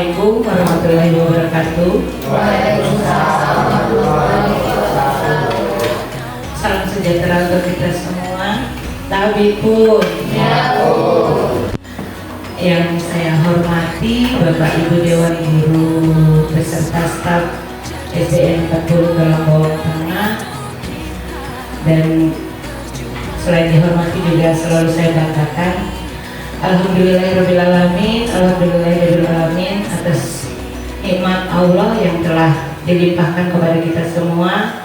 Assalamualaikum warahmatullahi wabarakatuh. Waalaikumsalam warahmatullahi wabarakatuh. Salam sejahtera untuk kita semua. Nabi pun. Ya pun. Yang saya hormati Bapak Ibu Dewan Guru beserta staf SDN 40 Kalambawang Tengah, dan selain dihormati juga selalu saya banggakan. Alhamdulillahirrahmanirrahim, alhamdulillahirrahmanirrahim atas nikmat Allah yang telah dilimpahkan kepada kita semua,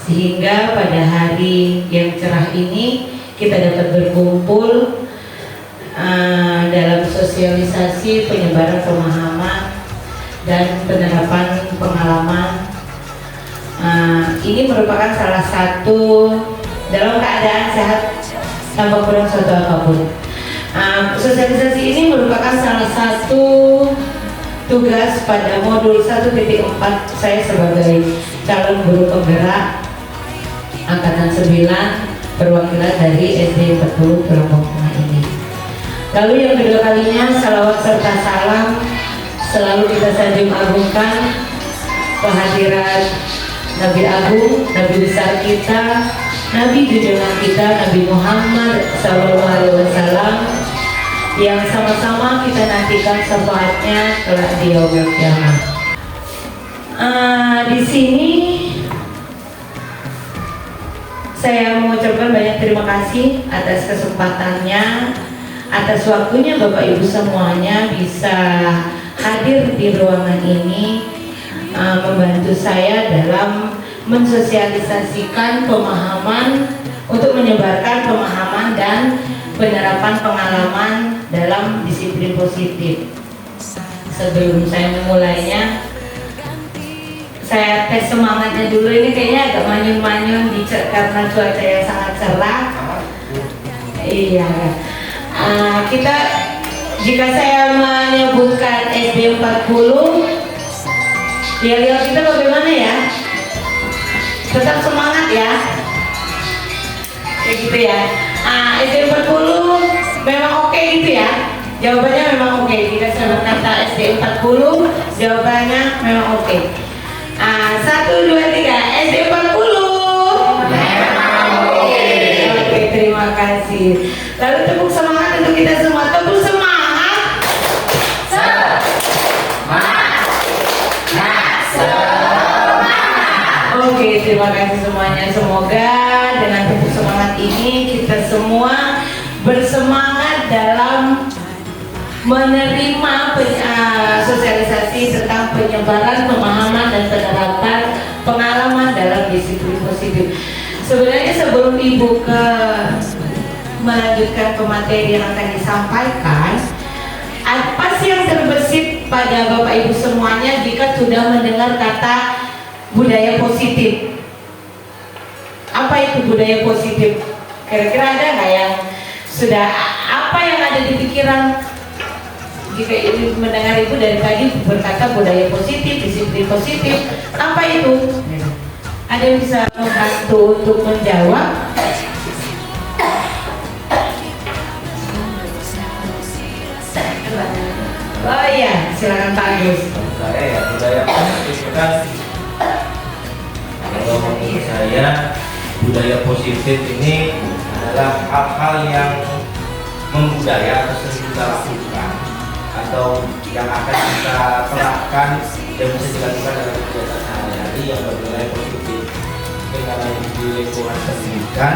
sehingga pada hari yang cerah ini kita dapat berkumpul dalam sosialisasi penyebaran pemahaman dan penerapan pengalaman. Ini merupakan salah satu dalam keadaan sehat tanpa kurang suatu apapun. Sosialisasi ini merupakan salah satu tugas pada modul 1.4 saya sebagai calon guru penggerak angkatan 9 perwakilan dari SD 40 Kalambawang Tengah ini. Lalu yang kedua kalinya, salawat serta salam selalu kita sanjung agungkan kehadiran Nabi Agung, Nabi besar kita, Nabi junjungan kita, Nabi Muhammad SAW, yang sama-sama kita nantikan syafaatnya kelak di yaumil qiyamah. Di sini saya mengucapkan banyak terima kasih atas kesempatannya, atas waktunya Bapak Ibu semuanya bisa hadir di ruangan ini, membantu saya dalam mensosialisasikan pemahaman, untuk menyebarkan pemahaman dan penerapan pengalaman dalam disiplin positif. Sebelum saya memulainya, saya tes semangatnya dulu. Ini kayaknya agak manyun-manyun karena cuaca yang sangat cerah. Iya. Kita, jika saya menyebutkan SD 40, lihat kita bagaimana ya? Tetap semangat ya. Kayak gitu ya. SD 40 memang oke gitu ya. Jawabannya memang oke. Jika saya berkata SD 40, jawabannya memang oke. 1, 2, 3, SD 40 memang oke. Oke, terima kasih. Lalu tepuk semangat untuk kita semua. Tepuk semangat. Oke, terima kasih semuanya. Semoga dengan tepuk semangat ini kita semua bersemangat dalam menerima sosialisasi tentang penyebaran pemahaman dan penerapan pengalaman dalam disiplin positif. Sebenarnya sebelum Ibu melanjutkan ke materi yang akan disampaikan, apa sih yang terbesit pada Bapak Ibu semuanya jika sudah mendengar kata budaya positif? Apa itu budaya positif? Kira-kira ada nggak yang sudah, apa yang ada di pikiran jika Ibu mendengar Ibu dari tadi berkata budaya positif, disiplin positif? Apa itu? Ada yang bisa membantu untuk menjawab? Oh iya, silakan Pak Agus. Saya ya, budaya positif kan, kalau menurut saya budaya positif ini adalah hal-hal yang membudaya atau sering kita lakukan atau yang akan kita terapkan dan bisa dilakukan dalam kegiatan sehari-hari yang bernilai positif. Mungkin karena di lingkungan pendidikan,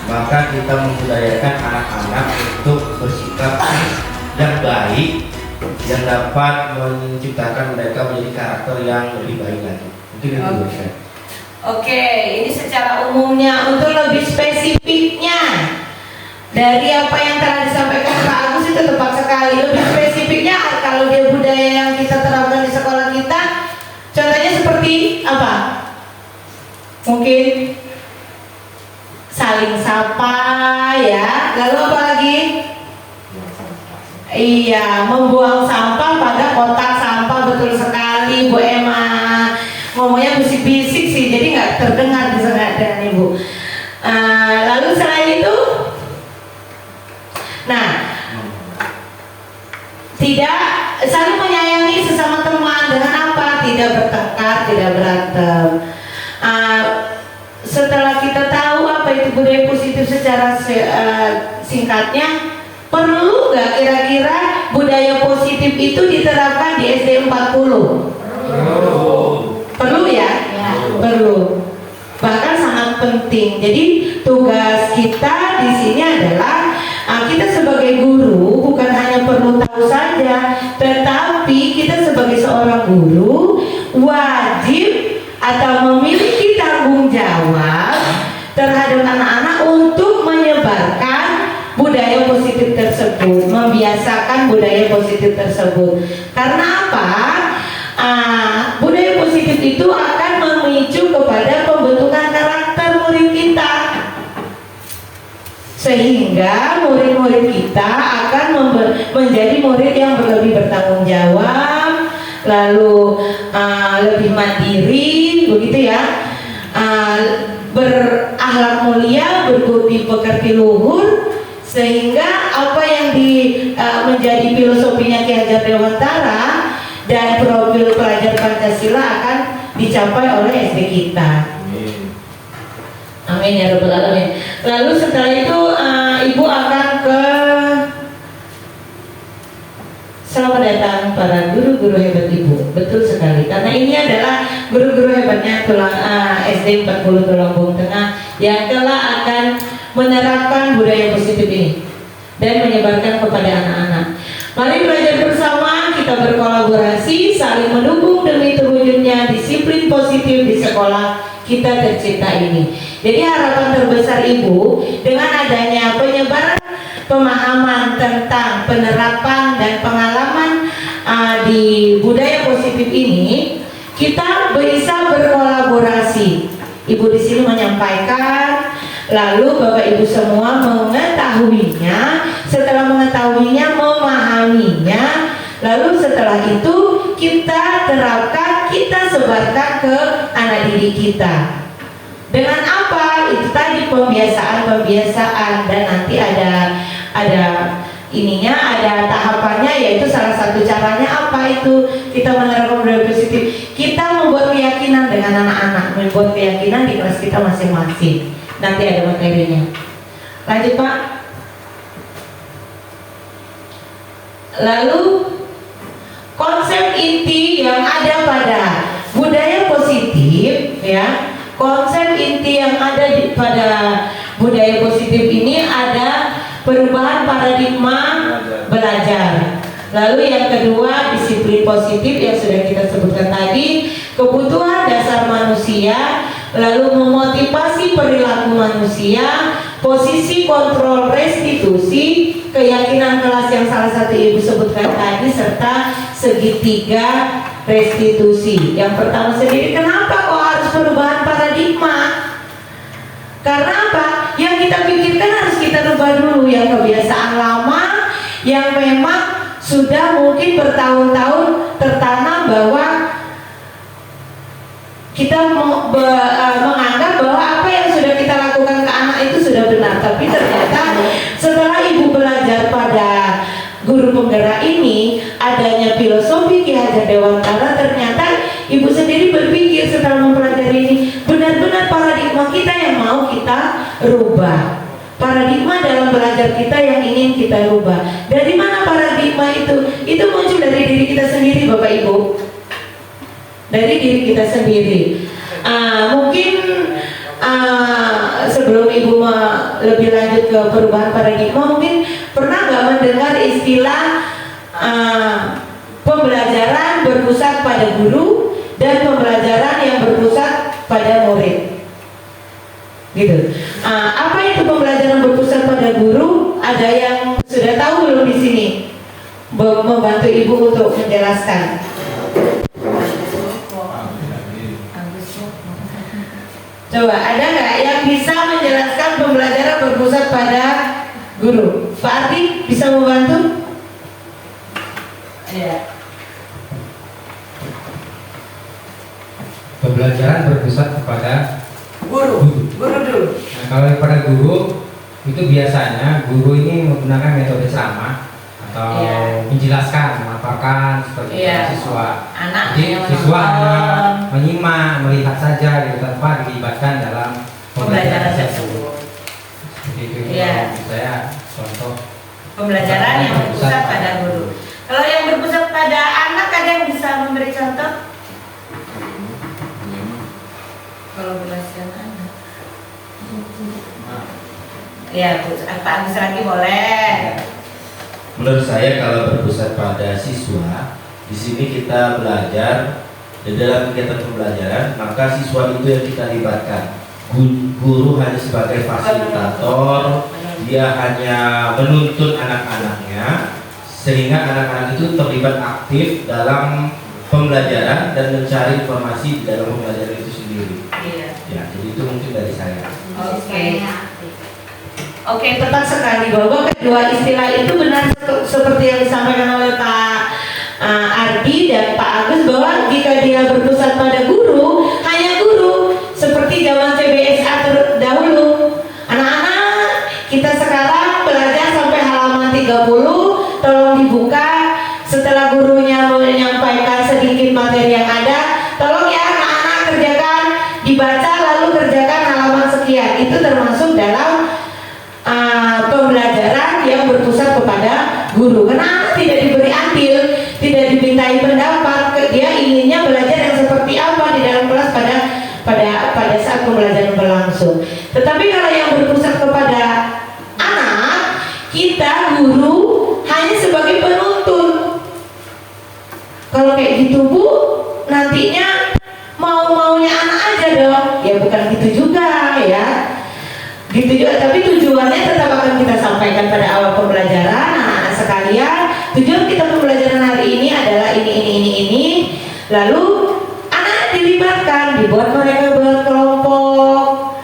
maka kita membudayakan anak-anak untuk bersikap yang baik, yang dapat menciptakan mereka menjadi karakter yang lebih baik lagi. Mungkin itu okay. Oke, ini secara umumnya. Untuk lebih spesifiknya dari apa yang telah disampaikan Pak Agus itu tepat sekali. Lebih spesifiknya, kalau dia budaya yang kita terapkan di sekolah kita, contohnya seperti apa? Mungkin saling sapa ya. Lalu apa lagi? Iya, membuang sampah pada kotak sampah. Betul sekali Bu Emma. Ngomongnya bisik-bisik sih, jadi nggak terdengar dengan Ibu. Lalu selain itu, nah, tidak saling menyayangi sesama budaya positif secara singkatnya, perlu nggak kira-kira budaya positif itu diterapkan di SD 40? Perlu ya? Perlu. Bahkan sangat penting. Jadi tugas kita di sini adalah kita sebagai guru bukan hanya perlu tahu saja, tetapi kita sebagai seorang guru wajib atau memiliki tanggung jawab terhadap anak-anak untuk menyebarkan budaya positif tersebut, membiasakan budaya positif tersebut. Karena apa? Budaya positif itu akan memicu kepada pembentukan karakter murid kita, sehingga murid-murid kita akan menjadi murid yang lebih bertanggung jawab, lalu lebih mandiri, begitu ya, berakhlak mulia, berbudi pekerti luhur, sehingga apa yang menjadi filosofinya Ki Hajar Dewantara dan profil pelajar Pancasila akan dicapai oleh SD kita. Amin ya rabbal alamin. Lalu setelah itu ibu akan ke selamat datang para guru-guru hebat ibu. Betul sekali, karena ini adalah guru-guru hebatnya SD 40 Tulungagung Tengah yang telah akan menerapkan budaya positif ini dan menyebarkan kepada anak-anak. Mari belajar bersama, kita berkolaborasi, saling mendukung demi terwujudnya disiplin positif di sekolah kita tercinta ini. Jadi harapan terbesar ibu dengan adanya penyebaran pemahaman tentang penerapan dan pengalaman di budaya positif ini, kita bisa berkolaborasi. Ibu di sini menyampaikan, lalu Bapak Ibu semua mengetahuinya, setelah mengetahuinya memahaminya, lalu setelah itu kita terapkan, kita sebarkan ke anak didik kita. Dengan apa? Itu tadi pembiasaan, dan nanti ada tahapannya, yaitu salah satu caranya apa itu kita menerapkan budaya positif. Kita membuat keyakinan dengan anak-anak, membuat keyakinan di kelas kita masing-masing. Nanti ada materinya. Lanjut Pak. Lalu konsep inti yang ada pada budaya positif, ya, konsep inti yang ada pada budaya positif ini ada perubahan paradigma belajar. Lalu yang kedua, disiplin positif yang sudah kita sebutkan tadi, kebutuhan dasar manusia, lalu memotivasi perilaku manusia, posisi kontrol restitusi, keyakinan kelas yang salah satu ibu sebutkan tadi, serta segitiga restitusi. Yang pertama sendiri, kenapa kok harus perubahan paradigma? Karena apa? Yang kita pikirkan harus kita rubah dulu, yang kebiasaan lama yang memang sudah mungkin bertahun-tahun tertanam bahwa kita menganggap bahwa apa yang sudah kita lakukan ke anak itu sudah benar. Tapi ternyata setelah ibu belajar pada guru penggerak ini, adanya filosofi Ki Hajar Dewantara, ternyata ibu sendiri berpikir setelah mempelajari ini, benar-benar paradigma kita yang mau kita rubah. Paradigma dalam belajar kita yang ingin kita rubah. Dari mana paradigma itu? Itu muncul dari diri kita sendiri, Bapak Ibu. Dari diri kita sendiri. Mungkin sebelum ibu lebih lanjut ke perubahan paradigma, mungkin pernah nggak mendengar istilah pembelajaran berpusat pada guru dan pembelajaran yang berpusat pada murid, gitu. Apa itu pembelajaran berpusat pada guru? Ada yang sudah tahu belum di sini? Membantu ibu untuk menjelaskan. Coba, ada nggak yang bisa menjelaskan pembelajaran berpusat pada guru? Pak Arti bisa membantu? Ya. Pembelajaran berpusat kepada Guru dulu. Nah, kalau pada guru itu biasanya guru ini menggunakan metode ceramah atau menjelaskan, memaparkan seperti siswa. Jadi siswa hanya menyimak, melihat saja gitu, tanpa dilibatkan dalam pembelajaran tersebut. Iya. Saya contoh Pembelajaran yang berpusat pada guru. Kalau yang berpusat pada anak, ada yang bisa memberi contoh? Kalau belajar anak. Ya, Pak Agus lagi boleh. Menurut saya kalau berpusat pada siswa, di sini kita belajar dan dalam kegiatan pembelajaran, maka siswa itu yang kita libatkan. Guru hanya sebagai fasilitator, dia hanya menuntun anak-anaknya sehingga anak-anak itu terlibat aktif dalam pembelajaran dan mencari informasi di dalam pembelajaran itu sendiri. Iya. Ya, jadi itu mungkin dari saya. Oke, tepat sekali bahwa kedua istilah itu benar seperti yang disampaikan oleh Pak Ardi dan Pak Agus, bahwa jika dia berpusat pada guru, hanya guru seperti zaman CBSA dahulu. Anak-anak kita sekarang belajar sampai halaman 30, tolong dibuka. Setelah gurunya menyampaikan sedikit materi yang ada, tolong ya anak-anak kerjakan, dibaca lalu kerjakan halaman sekian. Itu termasuk dalam pembelajaran yang berpusat kepada guru. Karena anak tidak diberi andil, tidak dimintai pendapat, dia inginnya belajar yang seperti apa di dalam kelas pada saat pembelajaran berlangsung. Tetapi kalau yang berpusat kepada anak, kita guru hanya sebagai penuntun. Kalau kayak gitu Bu, nantinya mau-maunya anak aja dong. Ya bukan gitu juga ya. Gitu juga, tapi tujuannya tetap akan kita sampaikan pada awal pembelajaran. Anak-anak sekalian, tujuan kita pembelajaran hari ini adalah ini. Lalu anak dilibatkan, dibuat mereka berkelompok,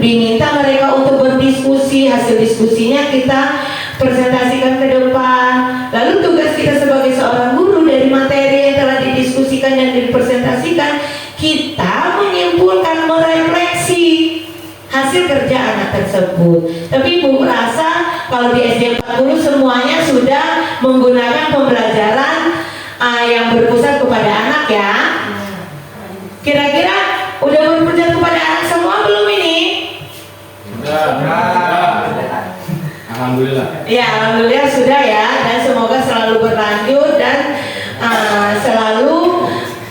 diminta mereka untuk berdiskusi. Hasil diskusinya kita presentasikan ke depan. Lalu tugas kita sebagai seorang guru dari materi yang telah didiskusikan dan dipresentasikan, kita menyimpulkan, merefleksi hasil kerja anak tersebut. Tapi Ibu merasa kalau di SD 40 semuanya sudah menggunakan pembelajaran yang berpusat kepada anak ya. Kira-kira udah berpusat kepada anak semua belum ini? Alhamdulillah. Ya, alhamdulillah sudah ya, dan semoga selalu berlanjut dan selalu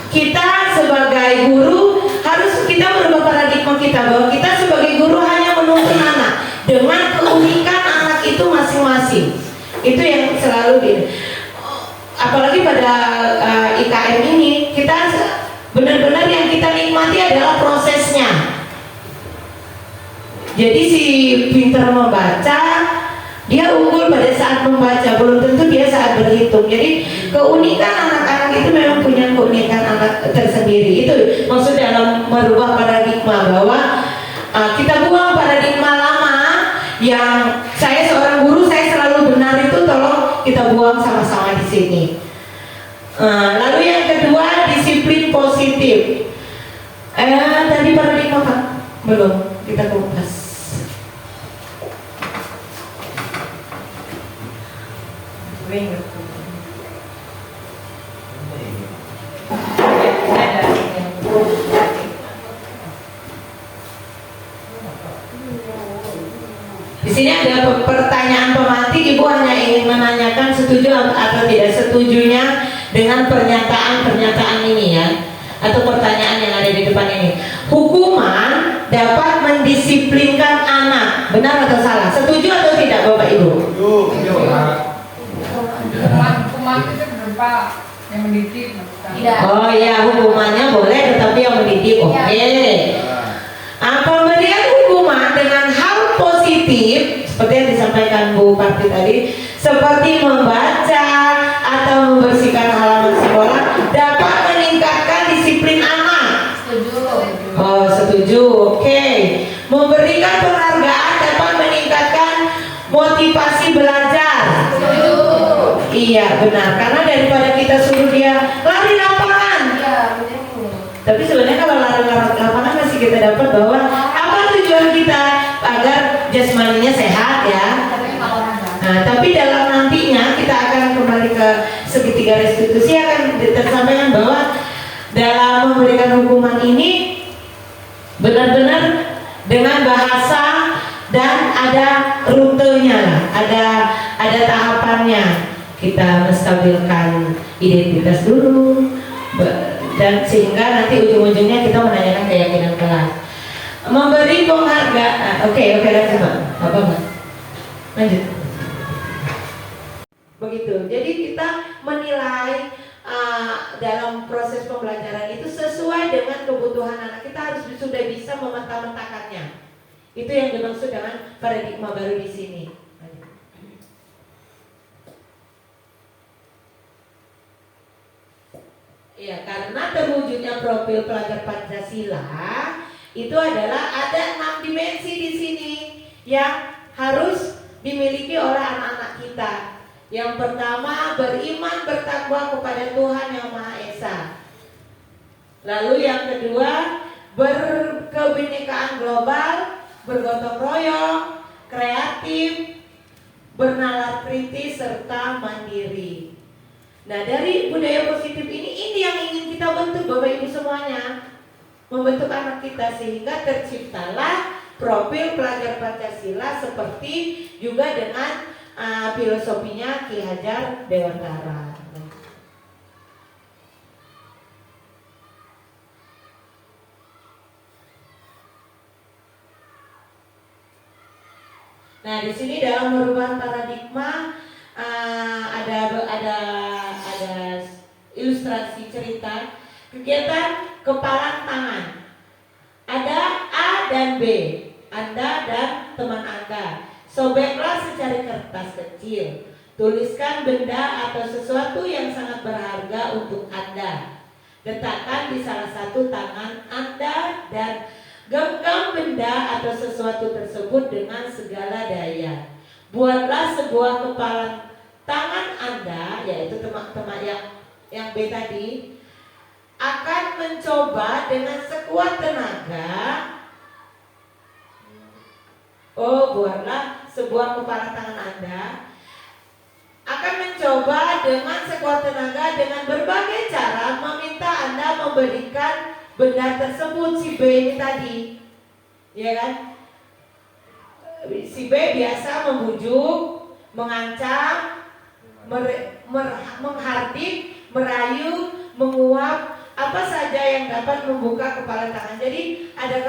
kita sebagai guru harus kita merubah paradigma kita bahwa kita sebagai guru hanya menuntun anak dengan keunikan anak itu masing-masing. Itu yang selalu apalagi pada IKM ini kita benar-benar yang kita nikmati adalah prosesnya. Jadi si pintar membaca, dia unggul pada saat membaca, belum tentu dia saat berhitung. Jadi keunikan anak-anak itu memang punya keunikan anak tersendiri. Itu maksud dalam merubah paradigma, bahwa kita buang paradigma lama yang saya seorang guru saya selalu benar, itu tolong kita buang sama-sama di sini. Lalu yang kedua, disiplin positif. Tadi paradigma Pak belum kita kupas. Di sini ada pertanyaan pemantik. Ibu hanya ingin menanyakan setuju atau tidak setujunya dengan pernyataan ini ya, atau pertanyaan yang ada di depan ini. Hukuman dapat mendisiplinkan anak, benar atau salah? Setuju atau tidak Bapak Ibu? Hukuman itu berupa yang mendidik. Oh ya, hukumannya boleh, tetapi yang mendidik oke. Pemberian hukuman dengan hal positif seperti yang disampaikan Bu Parti tadi, seperti membaca atau membersihkan halaman sekolah, dapat meningkatkan disiplin anak. Setuju. Oh setuju, oke. Memberikan penghargaan dapat meningkatkan motivasi belajar. Setuju. Iya benar, karena daripada kita suruh dia lari lapangan, Iya, betul. tapi sebenarnya kalau lari lapangan masih kita dapat bahwa apa tujuan kita agar jasmaninya sehat ya. Nah, tapi dalam nantinya kita akan kembali ke segitiga restitusi, akan tersampaikan bahwa dalam memberikan hukuman ini benar-benar dengan bahasa dan ada rutenya lah, ada tahapannya. Kita menstabilkan identitas dulu, dan sehingga nanti ujung-ujungnya kita menanyakan keyakinan kelas. Memberi penghargaan. Oke, lanjut Pak. Apa Pak? Lanjut. Begitu. Jadi kita menilai dalam proses pembelajaran itu sesuai dengan kebutuhan anak. Kita harus sudah bisa memeta-metakannya. Itu yang dimaksud dengan paradigma baru di sini. Ya, karena terwujudnya profil pelajar Pancasila itu adalah ada 6 dimensi di sini yang harus dimiliki oleh anak-anak kita. Yang pertama, beriman bertakwa kepada Tuhan Yang Maha Esa. Lalu yang kedua, berkebinekaan global, bergotong royong, kreatif, bernalar kritis serta mandiri. Nah, dari budaya positif ini yang ingin kita bentuk Bapak Ibu semuanya, membentuk anak kita sehingga terciptalah profil pelajar Pancasila seperti juga dengan filosofinya Ki Hajar Dewantara. Nah, di sini dalam merubah paradigma ada ilustrasi cerita kegiatan kepalan tangan. Ada A dan B, Anda dan teman Anda. Sobeklah secari kertas kecil. Tuliskan benda atau sesuatu yang sangat berharga untuk Anda. Letakkan di salah satu tangan Anda dan genggam benda atau sesuatu tersebut dengan segala daya. Buatlah sebuah kepalan tangan Anda, yaitu teman-teman yang B tadi, akan mencoba dengan sekuat tenaga. Buatlah sebuah kepala tangan Anda akan mencoba dengan sekuat tenaga dengan berbagai cara meminta Anda memberikan benda tersebut. Si B ini tadi, ya kan? Si B biasa membujuk, mengancam, menghardik, merayu, menguap, apa saja yang dapat membuka kepala tangan. Jadi ada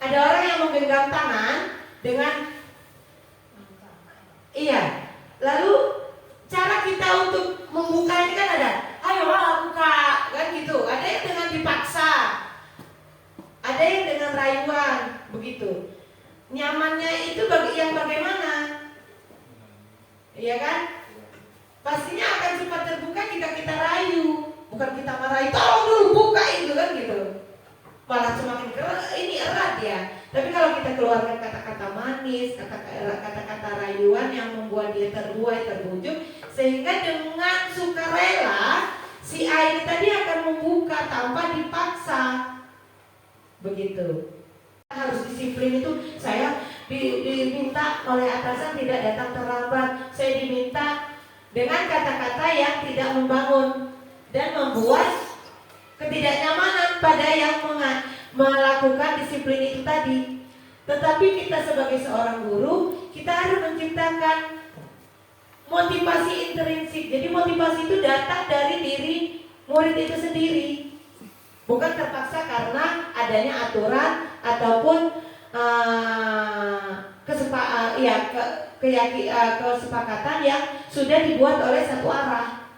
orang yang menggenggam tangan dengan lalu cara kita untuk membuka ini kan ada, ayo buka, kan gitu. Ada yang dengan dipaksa, ada yang dengan rayuan, begitu. Nyamannya itu yang bagaimana? Iya kan? Pastinya akan cepat terbuka jika kita rayu, bukan kita marahi, tolong dulu buka itu kan gitu. Malah semakin ini erat ya. Tapi kalau kita keluarkan kata-kata manis, kata-kata rayuan yang membuat dia terbuai, terbujuk, sehingga dengan sukarela si A ini tadi akan membuka tanpa dipaksa. Begitu. Harus disiplin itu. Saya diminta oleh atasan tidak datang terlambat. Saya diminta dengan kata-kata yang tidak membangun dan membuat ketidaknyamanan pada yang melakukan disiplin itu tadi. Tetapi kita sebagai seorang guru, kita harus menciptakan motivasi intrinsik. Jadi motivasi itu datang dari diri murid itu sendiri, bukan terpaksa karena adanya aturan ataupun kesepakatan yang sudah dibuat oleh satu arah.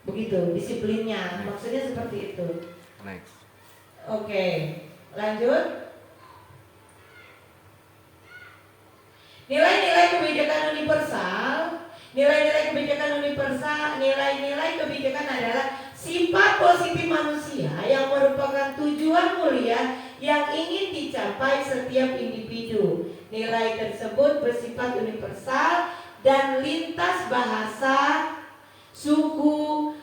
Begitu disiplinnya, maksudnya seperti itu. Oke, lanjut. Nilai-nilai kebijakan universal. Nilai-nilai kebijakan adalah sifat positif manusia yang merupakan tujuan mulia yang ingin dicapai setiap individu. Nilai tersebut bersifat universal dan lintas bahasa, suku,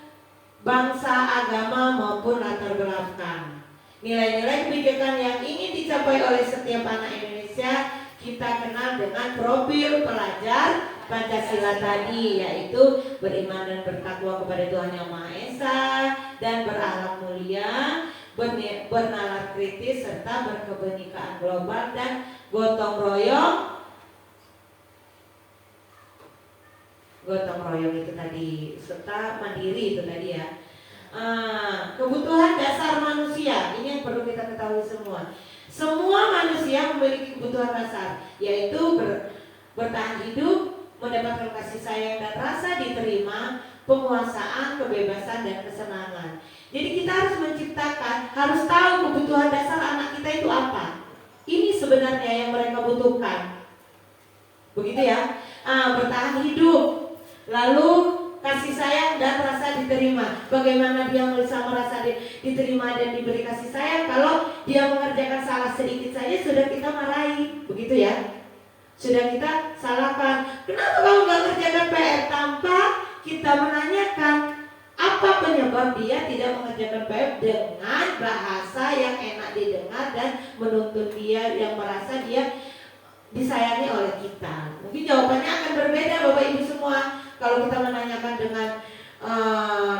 bangsa, agama maupun latar belakang. Nilai-nilai kebijakan yang ingin dicapai oleh setiap anak Indonesia kita kenal dengan profil pelajar Pancasila tadi, yaitu beriman dan bertakwa kepada Tuhan Yang Maha Esa dan berakhlak mulia, bernalar kritis serta berkebenekaan global dan gotong royong gotong royong itu tadi, serta mandiri itu tadi ya. Kebutuhan dasar manusia ini yang perlu kita ketahui semua. Semua manusia memiliki kebutuhan dasar, yaitu bertahan hidup, mendapatkan kasih sayang dan rasa diterima, penguasaan, kebebasan dan kesenangan. Jadi kita harus menciptakan, harus tahu kebutuhan dasar anak kita itu apa. Ini sebenarnya yang mereka butuhkan. Begitu ya. Bertahan hidup, lalu kasih sayang dan rasa diterima. Bagaimana dia bisa merasa diterima dan diberi kasih sayang kalau dia mengerjakan salah sedikit saja sudah kita marahi, begitu ya? Sudah kita salahkan. Kenapa kamu nggak kerjakan PR? Tanpa kita menanyakan apa penyebab dia tidak mengerjakan PR dengan bahasa yang enak didengar dan menuntut dia yang merasa dia disayangi oleh kita. Mungkin jawabannya akan berbeda Bapak Ibu semua. Kalau kita menanyakan dengan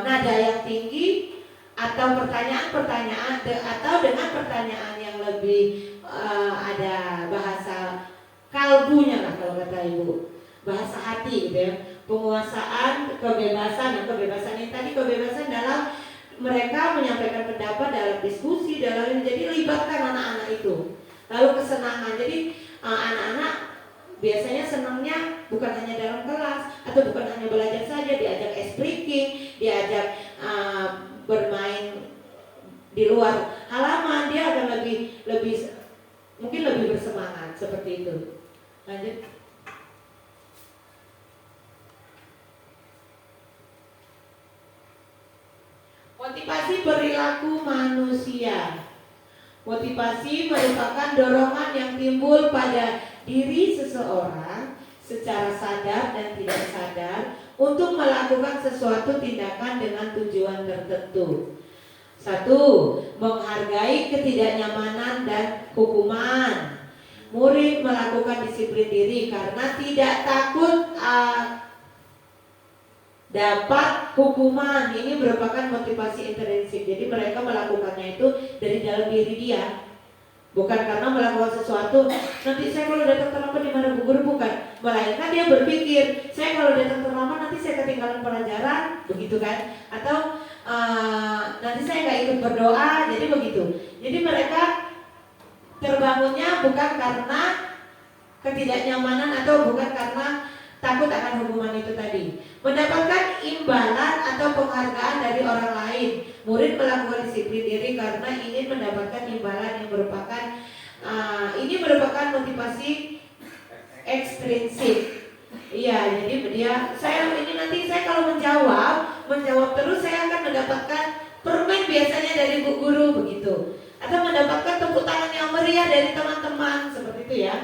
nada yang tinggi atau pertanyaan-pertanyaan atau dengan pertanyaan yang lebih ada bahasa kalbunya lah kalau kata Ibu, bahasa hati gitu ya. Penguasaan, kebebasan. Nah, kebebasan ini tadi kebebasan dalam mereka menyampaikan pendapat dalam diskusi, dalam jadi libatkan anak-anak itu. Lalu kesenangan. Jadi anak-anak biasanya senangnya bukan hanya dalam kelas atau bukan hanya belajar saja, diajak ice breaking, diajak bermain di luar halaman, dia akan mungkin lebih bersemangat seperti itu. Lanjut. Motivasi perilaku manusia. Motivasi merupakan dorongan yang timbul pada diri seseorang secara sadar dan tidak sadar untuk melakukan sesuatu tindakan dengan tujuan tertentu. 1. Menghargai ketidaknyamanan dan hukuman. Murid melakukan disiplin diri karena tidak takut dapat hukuman. Ini merupakan motivasi intrinsik. Jadi mereka melakukannya itu dari dalam diri dia, bukan karena melakukan sesuatu nanti saya kalau datang terlambat di mana bu guru, bukan. Melainkan dia berpikir, saya kalau datang terlambat nanti saya ketinggalan pelajaran, begitu kan? Atau nanti saya nggak ikut berdoa, jadi begitu. Jadi mereka terbangunnya bukan karena ketidaknyamanan atau bukan karena takut akan hukuman itu tadi. Mendapatkan imbalan atau penghargaan dari orang lain. Murid melakukan disiplin diri karena ingin mendapatkan imbalan yang ini merupakan motivasi ekstrinsik. Iya, jadi nanti saya kalau menjawab terus saya akan mendapatkan permen biasanya dari bu guru begitu, atau mendapatkan tepuk tangan yang meriah dari teman-teman seperti itu ya.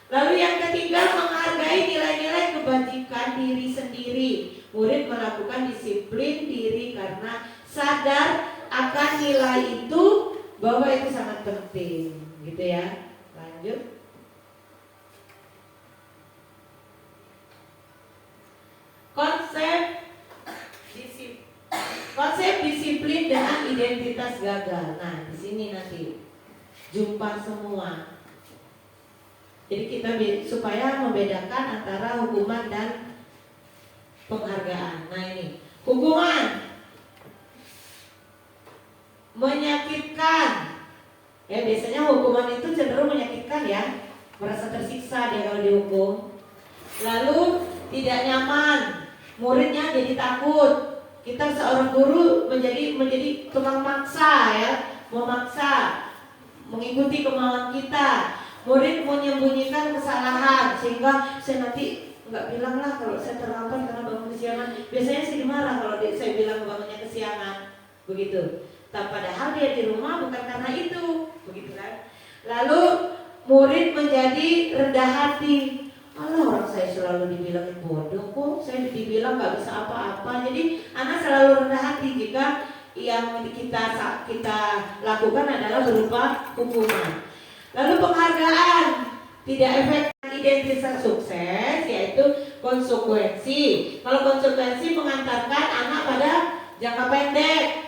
Lalu yang ketiga, menghargai nilai-nilai kebajikan diri sendiri. Murid melakukan disiplin diri karena sadar akan nilai itu, bahwa itu sangat penting, gitu ya. Lanjut. Konsep disiplin dengan identitas gagal. Nah, di sini nanti jumpa semua. Jadi kita supaya membedakan antara hukuman dan penghargaan. Nah ini, hukuman menyakitkan. Ya biasanya hukuman itu cenderung menyakitkan ya, merasa tersiksa dia kalau dihukum. Lalu tidak nyaman, muridnya jadi takut. Kita seorang guru menjadi tukang maksa ya, memaksa, mengikuti kemauan kita. Murid menyembunyikan kesalahan sehingga saya nanti nggak bilang lah kalau saya terlambat karena bangun kesiangan. Biasanya sih dimarah kalau saya bilang bangunnya kesiangan, begitu. Padahal dia di rumah bukan karena itu, begitu kan? Lalu murid menjadi rendah hati. Orang saya selalu dibilang bodoh kok, saya dibilang nggak bisa apa-apa. Jadi anak selalu rendah hati jika yang kita lakukan adalah berupa hukuman. Lalu penghargaan tidak efektif identitas sukses, yaitu konsekuensi. Kalau konsekuensi mengantarkan anak pada jangka pendek.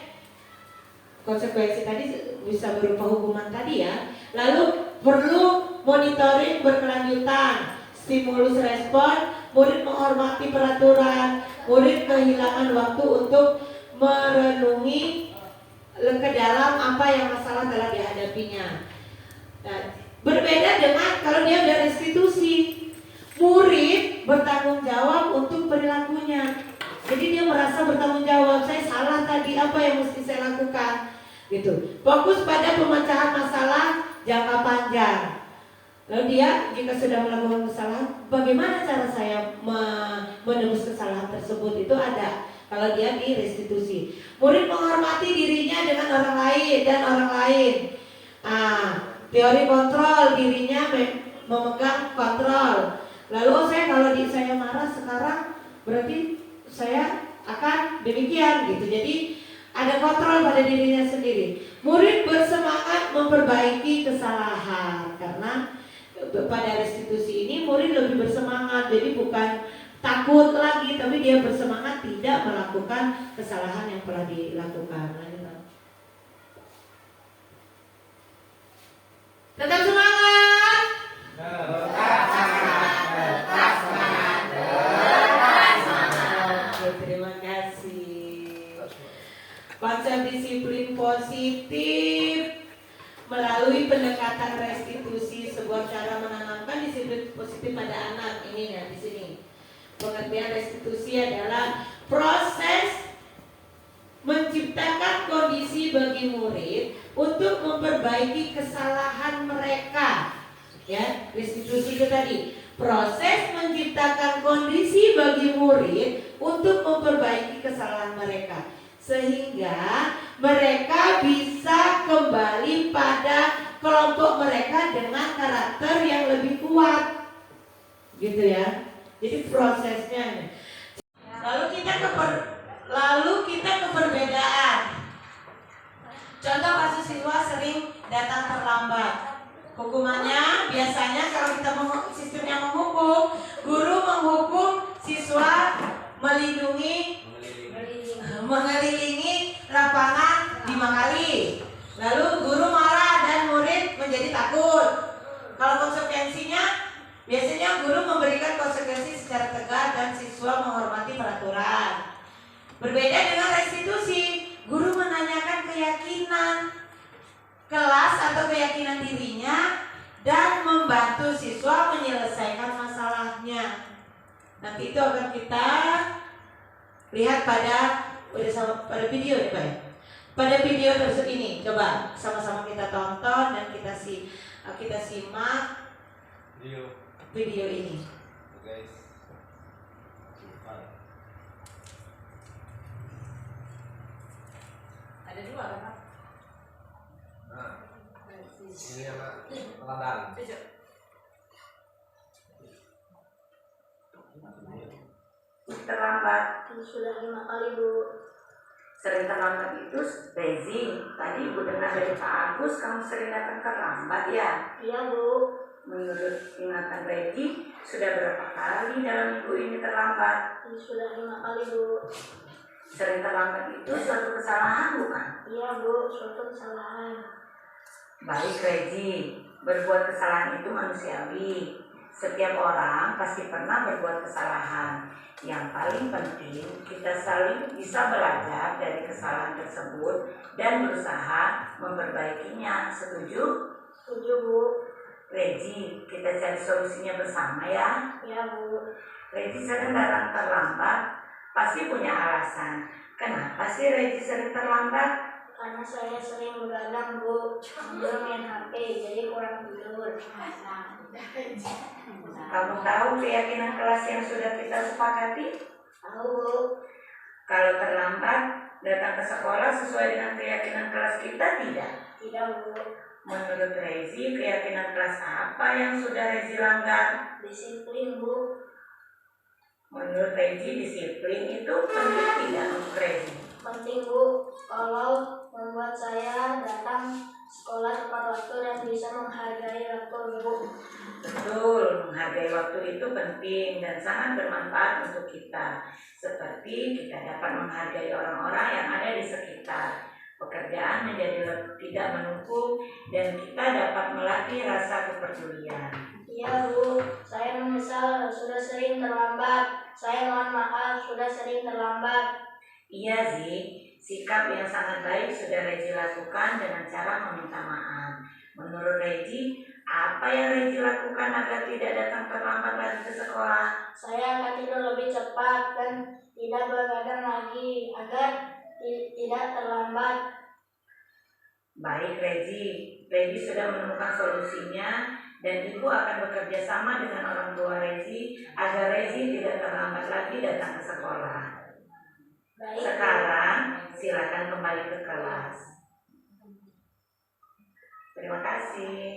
Konsekuensi tadi bisa berupa hukuman tadi ya. Lalu perlu monitoring berkelanjutan, stimulus respon murid menghormati peraturan, murid kehilangan waktu untuk merenungi ke dalam apa yang masalah telah dihadapinya. Nah, berbeda dengan kalau dia udah restitusi, murid bertanggung jawab untuk perilakunya. Jadi dia merasa bertanggung jawab, saya salah tadi, apa yang mesti saya lakukan, gitu. Fokus pada pemecahan masalah jangka panjang. Lalu dia jika sudah melakukan kesalahan, bagaimana cara saya menebus kesalahan tersebut, itu ada kalau dia di restitusi. Murid menghormati dirinya dengan orang lain dan orang lain. Teori kontrol, dirinya memegang kontrol. Lalu kalau saya marah sekarang, berarti saya akan demikian, gitu. Jadi ada kontrol pada dirinya sendiri. Murid bersemangat memperbaiki kesalahan, karena pada restitusi ini murid lebih bersemangat. Jadi bukan takut lagi, tapi dia bersemangat tidak melakukan kesalahan yang telah dilakukan. Tetap semangat. Oke, terima kasih. Konsep disiplin positif melalui pendekatan restitusi, sebuah cara menanamkan disiplin positif pada anak. Ini ya di sini. Pengertian restitusi adalah proses menciptakan kondisi bagi murid untuk memperbaiki kesalahan mereka. Ya, restitusi itu tadi. Proses menciptakan kondisi bagi murid untuk memperbaiki kesalahan mereka, sehingga mereka bisa kembali pada kelompok mereka dengan karakter yang lebih kuat, gitu ya. Jadi prosesnya. Lalu kita ke perbedaan. Contoh kasus siswa sering datang terlambat. Hukumannya biasanya kalau kita sistemnya menghukum, guru menghukum siswa mengelilingi lapangan 5 kali. Lalu guru marah dan murid menjadi takut. Kalau konsekuensinya, biasanya guru memberikan konsekuensi secara tegas dan siswa menghormati peraturan. Berbeda dengan restitusi, guru menanyakan keyakinan kelas atau keyakinan dirinya dan membantu siswa menyelesaikan masalahnya. Nanti itu akan kita lihat pada video ya Pak ya. Pada video tersebut ini, coba sama-sama kita tonton dan kita simak video ini. Guys. Ada 2 kan Pak? Nah, ini apa? Pelanggan. Terlambat sudah 5 kali Bu. Sering terlambat itu Rezi. Tadi Ibu dengar dari Pak Agus, kamu sering datang terlambat ya? Iya Bu. Menurut ingatan Rezi, sudah berapa kali dalam minggu ini terlambat? Sudah 5 kali Bu. Sering terlambat itu suatu kesalahan bukan? Iya Bu, suatu kesalahan. Baik Rezi, berbuat kesalahan itu manusiawi. Setiap orang pasti pernah berbuat kesalahan. Yang paling penting, kita saling bisa belajar dari kesalahan tersebut dan berusaha memperbaikinya. Setuju? Setuju Bu. Rezi, kita cari solusinya bersama ya. Iya Bu. Rezi sering datang terlambat, pasti punya alasan. Kenapa sih Rezi sering terlambat? Karena saya sering begadang Bu, sambil main HP, jadi kurang tidur. Kamu tahu keyakinan kelas yang sudah kita sepakati? Tahu Bu. Kalau terlambat datang ke sekolah sesuai dengan keyakinan kelas kita tidak? Tidak Bu. Menurut Rezi, keyakinan kelas apa yang sudah Rezi langgar? Disiplin Bu. Menurut Rezi, disiplin itu penting tidak untuk Rezi? Penting Bu, kalau membuat saya datang sekolah tepat waktu dan bisa menghargai waktu Bu. Betul, menghargai waktu itu penting dan sangat bermanfaat untuk kita. Seperti kita dapat menghargai orang-orang yang ada di sekitar. Pekerjaan menjadi tidak menumpuk dan kita dapat melatih rasa kepedulian. Iya Bu, saya menyesal sudah sering terlambat. Saya mohon maaf sudah sering terlambat. Iya Zi, sikap yang sangat baik sudah Rezi lakukan dengan cara meminta maaf. Menurut Rezi, apa yang Rezi lakukan agar tidak datang terlambat lagi ke sekolah? Saya akan tidur lebih cepat dan tidak begadang lagi agar tidak terlambat. Baik Rezi, Rezi sudah menemukan solusinya dan Ibu akan bekerja sama dengan orang tua Rezi agar Rezi tidak terlambat lagi datang ke sekolah. Baik. Sekarang silakan kembali ke kelas. Terima kasih.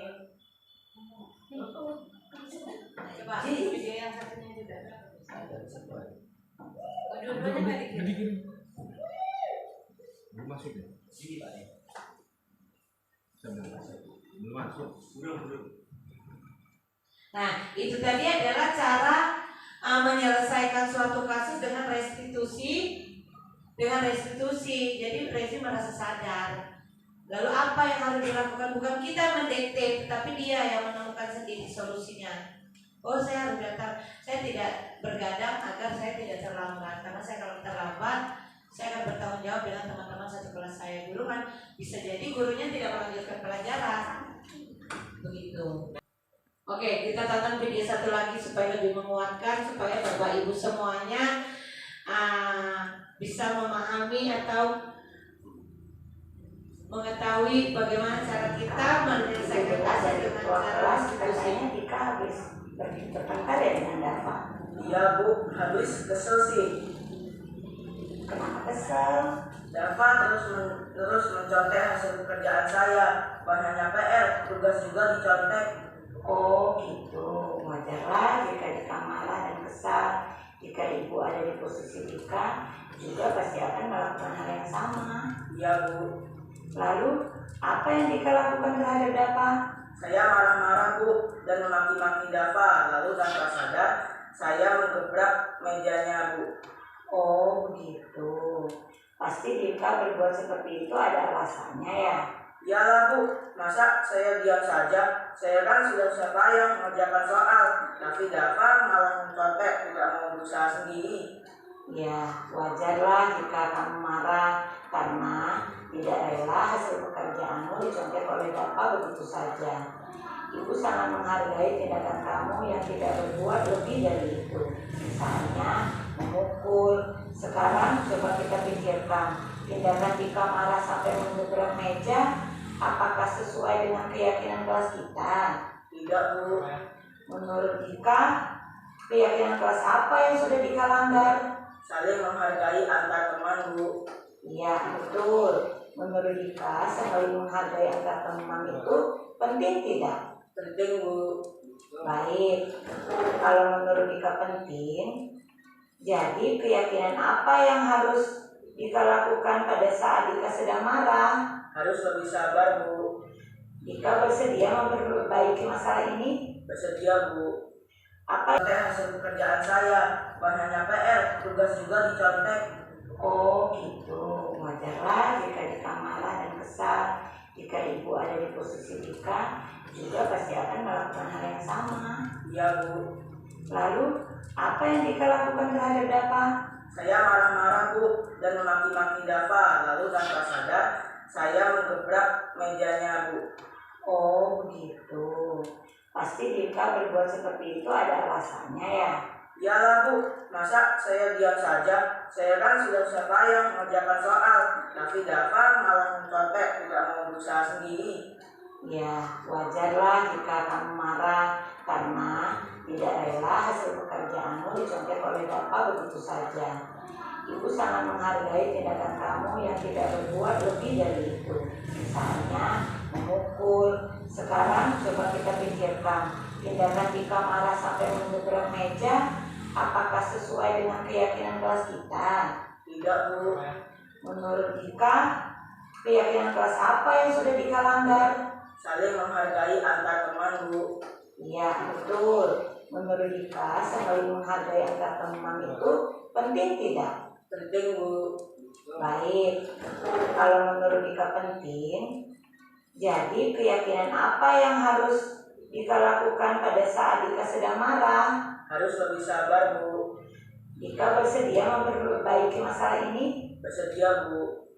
Coba video yang satunya juga. Dua-duanya nggak dikirim. Belum masuk ya? Sini Pak. Belum masuk. Belum. Nah, itu tadi adalah cara menyelesaikan suatu kasus dengan restitusi. Jadi Rezi merasa sadar. Lalu apa yang harus dilakukan? Bukan kita mendikte, tetapi dia yang menemukan sendiri solusinya. Oh, saya harus datang. Saya tidak bergadang agar saya tidak terlambat. Karena saya kalau terlambat, saya akan bertanggung jawab dengan teman-teman satu kelas saya. Guru kan bisa jadi gurunya tidak melanjutkan pelajaran. Begitu. Oke, kita tonton video satu lagi supaya lebih menguatkan, supaya Bapak Ibu semuanya bisa memahami atau mengetahui bagaimana cara kita menyelesaikan kasus dengan cara restitusi. Dika habis bertengkar ya dengan Dava. Iya Bu, habis kesel sih. Kenapa kesel? Dava terus mencontek hasil pekerjaan saya. Bukan hanya PR, tugas juga dicontek. Oh gitu, wajarlah jika Dika marah dan kesal. Jika Ibu ada di posisi Dika, juga pasti akan melakukan hal yang sama. Iya Bu. Lalu, apa yang Dika lakukan terhadap Dava? Saya marah-marah Bu dan memaki-maki Dava. Lalu tanpa sadar, saya menggebrak mejanya Bu. Oh begitu. Pasti Dika berbuat seperti itu ada alasannya ya. Iyalah Bu, masa saya diam saja? Saya kan sudah payah mengerjakan soal, tapi Dava malah mencontek, tidak mau berusaha sendiri. Ya, wajarlah jika kamu marah karena tidak rela hasil pekerjaanmu dicontek oleh Dava begitu saja. Ibu sangat menghargai tindakan kamu yang tidak berbuat lebih dari itu. Misalnya memukul. Sekarang coba kita pikirkan, tindakan Dika marah sampai menggebrak meja, apakah sesuai dengan keyakinan kelas kita? Tidak Bu. Menurut Dika, keyakinan kelas apa yang sudah Dika langgar? Saling menghargai antar teman Bu. Iya betul. Menurut Dika, saling menghargai antar teman itu penting tidak? Penting Bu. Baik. Kalau menurut Dika penting, jadi keyakinan apa yang harus Dika lakukan pada saat Dika sedang marah? Harus lebih sabar Bu. Dika bersedia memperbaiki masalah ini? Bersedia Bu. Apa? Contek hasil pekerjaan saya, bukan hanya PR, tugas juga dicontek. Oh gitu, wajarlah jika Dika marah dan kesal. Jika Ibu ada di posisi Dika, juga pasti akan melakukan hal yang sama. Iya Bu. Lalu, apa yang Dika lakukan terhadap Dava? Saya marah-marah Bu dan memaki-maki Dava. Lalu tanpa sadar, saya menggebrak mejanya Bu. Oh begitu. Pasti Dika berbuat seperti itu ada alasannya ya. Iyalah Bu, masa saya diam saja? Saya kan sudah payah mengerjakan soal, tapi Dava malah mencontek, tidak mau berusaha sendiri. Ya, wajarlah jika kamu marah karena tidak rela hasil pekerjaanmu dicontek oleh Dava begitu saja. Ibu sangat menghargai tindakan kamu yang tidak berbuat lebih dari itu. Misalnya memukul. Sekarang coba kita pikirkan, tindakan Dika marah sampai menggebrak meja, apakah sesuai dengan keyakinan kelas kita? Tidak Bu. Menurut Dika, keyakinan kelas apa yang sudah Dika langgar? Saling menghargai antar teman Bu. Iya betul. Menurut Dika, saling menghargai antar teman itu penting tidak? Penting Bu. Baik. Kalau menurut Dika penting, jadi keyakinan apa yang harus Jika lakukan pada saat Dika sedang marah. Harus lebih sabar, Bu. Dika bersedia memperbaiki masalah ini. Bersedia, Bu.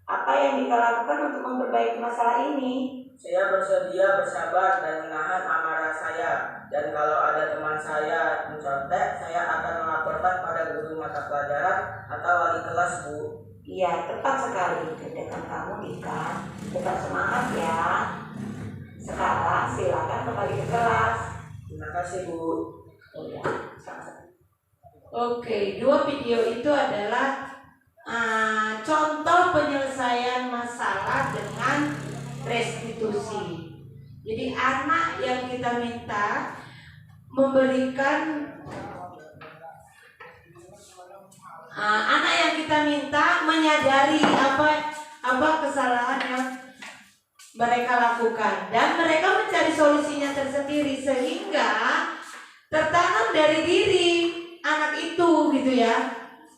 Apa yang Dika lakukan untuk memperbaiki masalah ini? Saya bersedia bersabar dan menahan amarah saya. Dan kalau ada teman saya mencontek, saya akan melaporkan pada guru mata pelajaran atau wali kelas, Bu. Iya, tepat sekali tindakan kamu, Dika. Tetap semangat ya. Sekarang silakan kembali ke kelas. Terima kasih, Bu. Oh ya, sama-sama. Oke, 2 video itu adalah contoh penyelesaian masalah dengan restitusi. Jadi anak yang kita minta memberikan anak yang kita minta menyadari apa kesalahan yang mereka lakukan dan mereka mencari solusinya tersendiri sehingga tertanam dari diri anak itu gitu ya,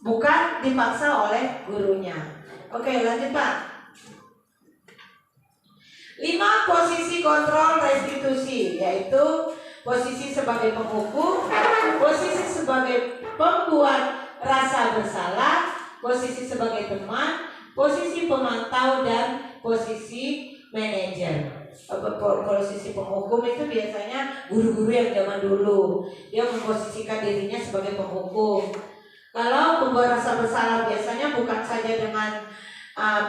bukan dipaksa oleh gurunya. Oke, lanjut Pak. 5 posisi kontrol restitusi, yaitu posisi sebagai penghukum, posisi sebagai pembuat rasa bersalah, posisi sebagai teman, posisi pemantau, dan posisi manajer. Posisi penghukum itu biasanya guru-guru yang zaman dulu, dia memposisikan dirinya sebagai penghukum. Kalau pembuat rasa bersalah biasanya bukan saja dengan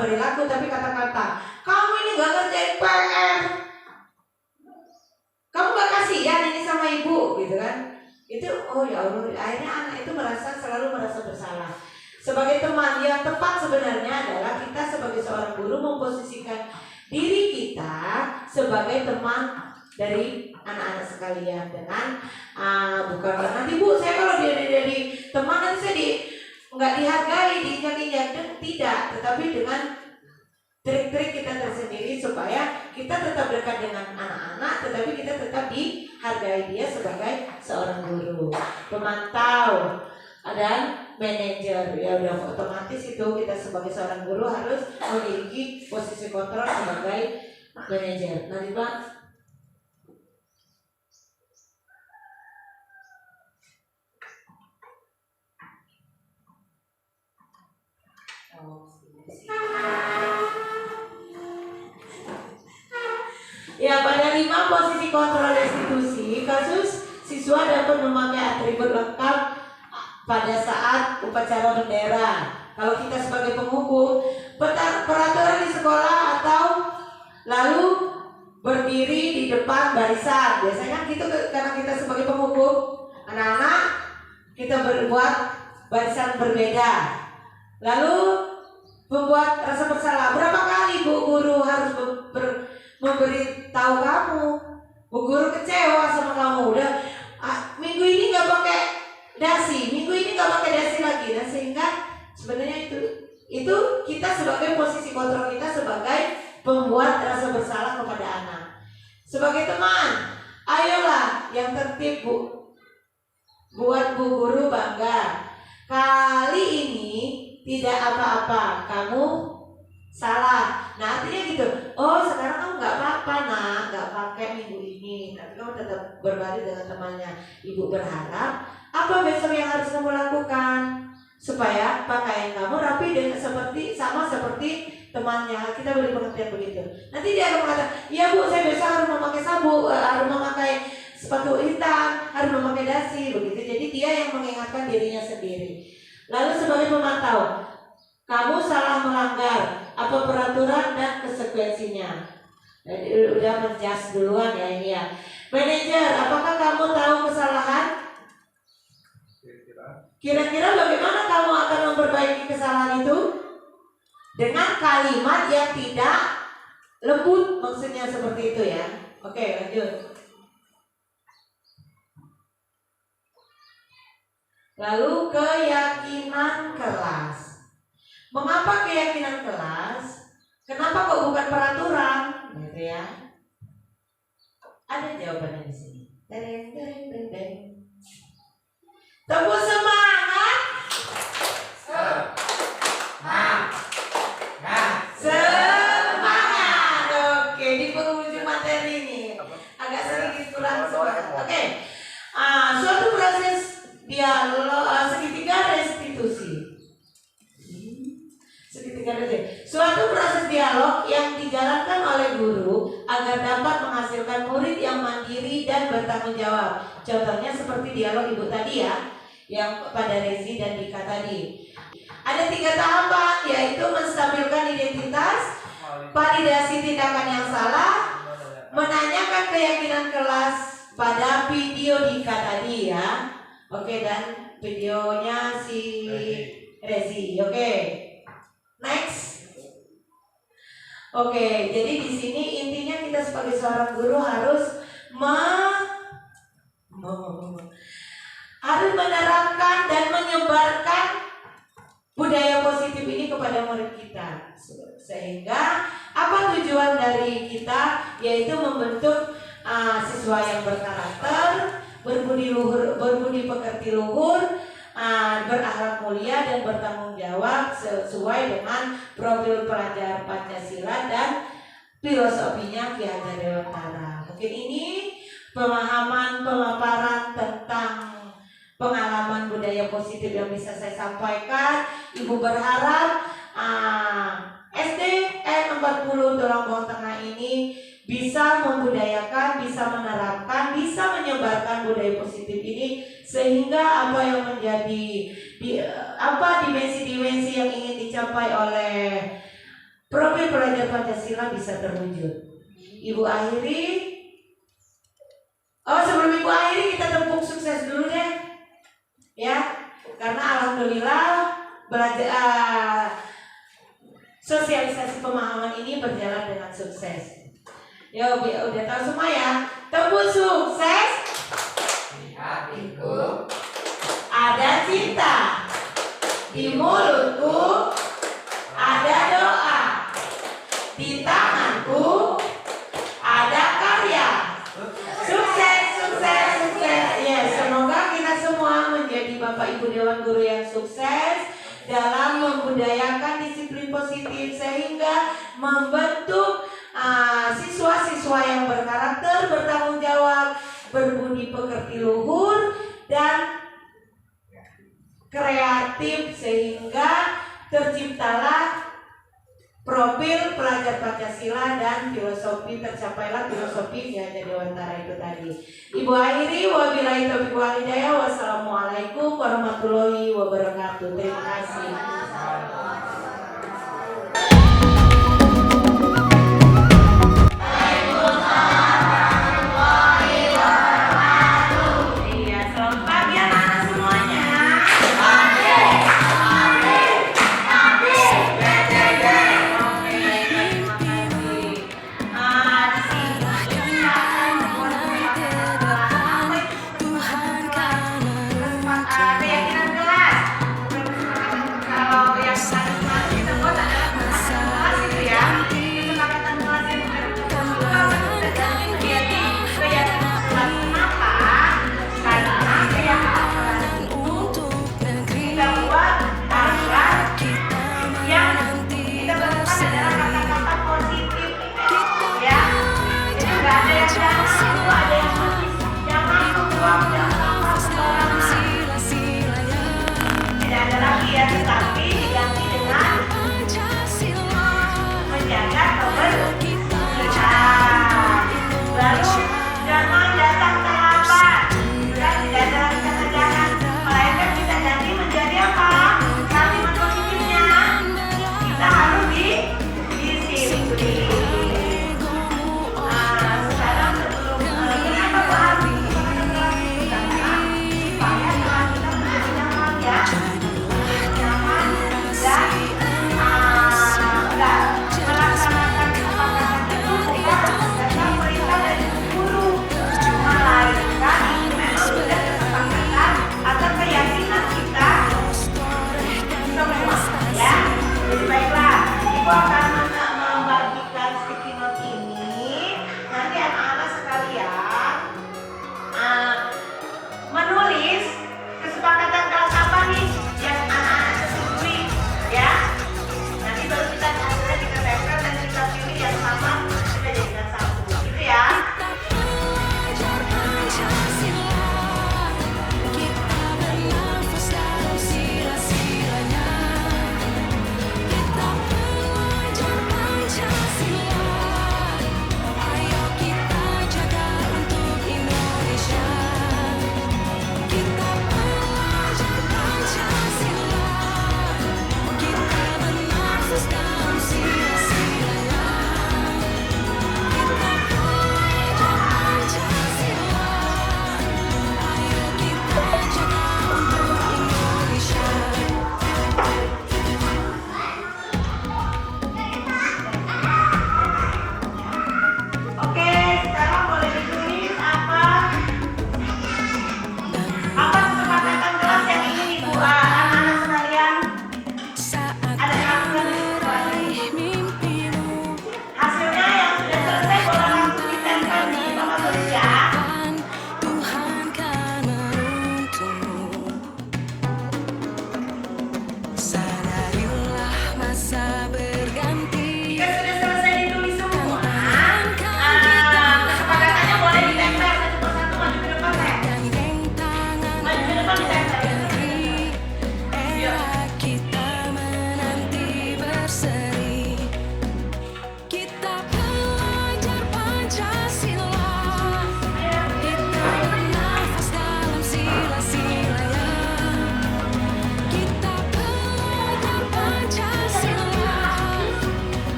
perilaku, tapi kata-kata, kamu ini gak ngerjain PR, kamu gak kasihan ini sama ibu, gitu kan? Itu, oh ya Allah, akhirnya anak itu selalu merasa bersalah. Sebagai teman yang tepat sebenarnya adalah kita sebagai seorang guru memposisikan diri kita sebagai teman dari anak-anak sekalian dengan bukan nanti Bu, saya kalau dari teman nanti saya nggak dihargai, diinjak-injak, tidak, tetapi dengan trik-trik kita tersendiri supaya kita tetap dekat dengan anak-anak, tetapi kita tetap dihargai dia sebagai seorang guru, pemantau, dan manajer. Ya udah otomatis itu kita sebagai seorang guru harus memiliki posisi kontrol sebagai manajer. Nanti Pak. Ya, pada 5 posisi kontrol restitusi, kasus siswa dapat memakai atribut lengkap pada saat upacara bendera. Kalau kita sebagai penghukum, peraturan di sekolah atau lalu berdiri di depan barisan. Biasanya gitu karena kita sebagai penghukum, anak-anak kita berbuat barisan berbeda. Lalu membuat rasa bersalah. Berapa kali Bu Guru harus memberitahu kamu? Bu Guru kecewa sama kamu. Udah minggu ini nggak pakai dasi, minggu ini nggak pakai dasi lagi. Dan sehingga sebenarnya itu kita sebagai posisi kontrol kita sebagai pembuat rasa bersalah kepada anak. Sebagai teman, ayolah yang tertib Bu. Buat Bu Guru bangga. Kali ini tidak apa-apa, kamu salah. Nah artinya gitu, oh sekarang kamu nggak apa-apa nak, nggak pakai minggu ini, tapi kamu tetap berbalik dengan temannya. Ibu berharap apa besok yang harus kamu lakukan supaya pakaian kamu rapi dan sama seperti temannya. Kita beri pengertian begitu. Nanti dia akan mengatakan, iya Bu, saya besok harus memakai sabuk, harus memakai sepatu hitam, harus memakai dasi, begitu. Jadi dia yang mengingatkan dirinya sendiri. Lalu sebagai pemantau, kamu salah melanggar apa peraturan dan konsekuensinya. Jadi udah menjas duluan ya ini ya. Manajer, apakah kamu tahu kesalahan? Kira-kira bagaimana kamu akan memperbaiki kesalahan itu? Dengan kalimat yang tidak lembut, maksudnya seperti itu ya. Oke, lanjut. Lalu keyakinan kelas. Mengapa keyakinan kelas? Kenapa kok bukan peraturan? Gitu ya. Ada jawabannya di sini. Deng, deng, deng, deng. Tepuk semangat. Semangat. Oke, di penghujung materi ini agak sedikit kurang dialog yang dijalankan oleh guru agar dapat menghasilkan murid yang mandiri dan bertanggung jawab. Contohnya seperti dialog ibu tadi ya, yang pada Rezi dan Dika tadi. Ada 3 tahapan, yaitu menstabilkan identitas, validasi tindakan yang salah, menanyakan keyakinan kelas pada video Dika tadi ya. Oke, dan videonya si Rezi. Oke. Next. Oke, jadi di sini intinya kita sebagai seorang guru harus harus menerapkan dan menyebarkan budaya positif ini kepada murid kita. Sehingga apa tujuan dari kita, yaitu membentuk siswa yang berkarakter, berbudi pekerti luhur, berakhlak mulia dan bertanggung jawab sesuai dengan profil pelajar Pancasila dan filosofinya Ki Hajar Dewantara. Mungkin ini pemaparan tentang pengalaman budaya positif yang bisa saya sampaikan. Ibu berharap SD N40 Tulangbong Tengah ini bisa membudayakan, bisa menerapkan, bisa menyebarkan budaya positif ini, sehingga apa yang menjadi dimensi-dimensi yang ingin dicapai oleh profil pelajar Pancasila bisa terwujud. Ibu akhiri. Sebelum ibu akhiri kita tepuk sukses dulu deh, ya, karena alhamdulillah belajar sosialisasi pemahaman ini berjalan dengan sukses. Yo, udah tahu semua ya. Tepuk sukses. Di hatiku ada cinta, di mulutku ada doa, di tanganku ada karya. Sukses, sukses, sukses. Ya, semoga kita semua menjadi Bapak Ibu Dewan Guru yang sukses dalam membudayakan disiplin positif, sehingga membentuk siswa-siswa yang berkarakter, bertanggung jawab, berbudi pekerti luhur, dan kreatif, sehingga terciptalah profil pelajar Pancasila dan filosofi, tercapailah filosofi Ki Hajar Dewantara itu tadi. Ibu akhiri, wabillahi taufiq wal hidayah. Wassalamualaikum warahmatullahi wabarakatuh. Terima kasih. Tetapi diganti dengan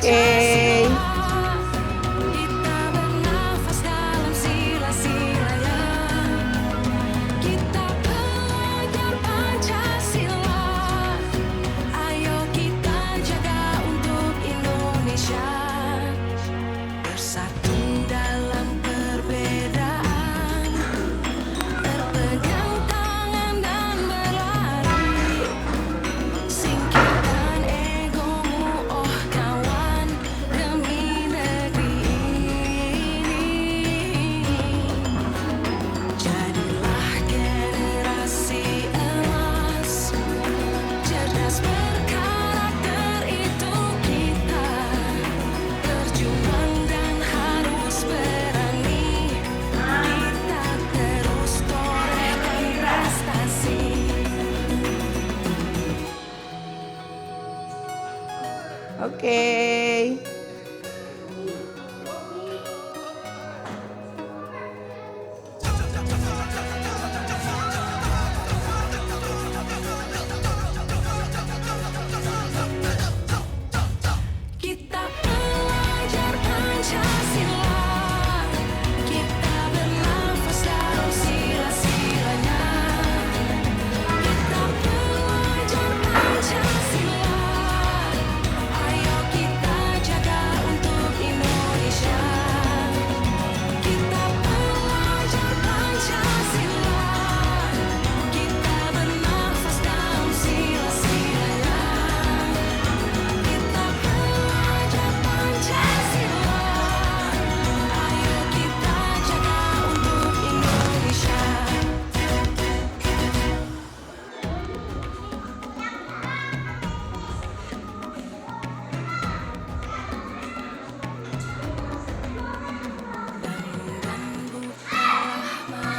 Oke. Kita bernafas dalam sila-silanya. Kita belajar Pancasila. Ayo kita jaga untuk Indonesia. Bersatu dalam perbedaan. Berpegang tangan dan berlari. Singkirkan egomu, oh kawan, demi negeri ini. Jadilah generasi emas, cerdas berkarakter itu kita. Berjuang dan harus berani. Kita terus torehkan prestasi. Oke. Kita belajar Pancasila. Kita bernafas dalam sila-silanya. Kita belajar Pancasila. Ayo kita jaga untuk Indonesia. Kita belajar Pancasila. Kita bernafas dalam sila-silanya. Kita belajar Pancasila. Ayo kita jaga untuk Indonesia.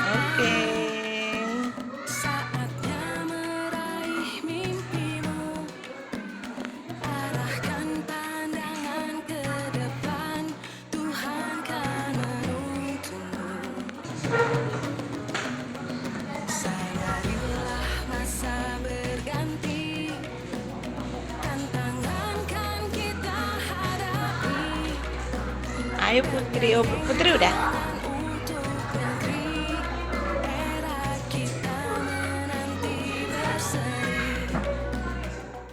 Oke. Saatnya meraih mimpimu. Arahkan pandangan ke depan. Tuhan kan menuntunmu. Sadarilah masa berganti. Tantangan kan kita hadapi. Ayo Putri, oh Putri udah. Untuk negeri, era kita menanti berseri.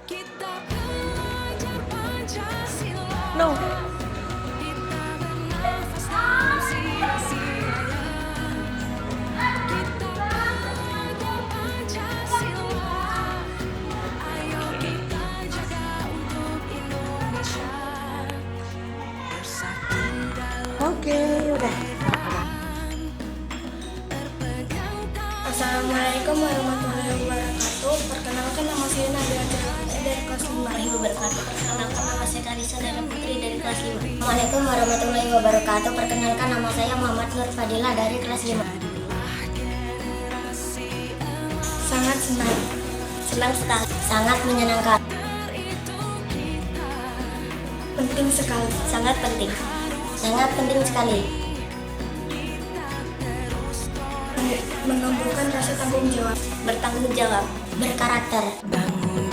Kita belajar Pancasila. No. Kita bernafas dalam sila-silanya. Kita belajar Pancasila. Ayo kita jaga untuk Indonesia. Bersatu dalam Oke, udah. berpegang tangan. Assalamualaikum warahmatullahi wabarakatuh. Perkenalkan nama saya Nadia dari kelas 5. Perkenalkan nama saya Karisa Dara Putri dari kelas 5. Assalamualaikum warahmatullahi wabarakatuh. Perkenalkan nama saya Muhammad Nur Fadila dari kelas 5. Sangat senang. Senang sekali. Sangat menyenangkan. Penting sekali. Sangat penting. Sangat penting sekali. Menumbuhkan rasa tanggung jawab. Bertanggung jawab. Berkarakter. Bangun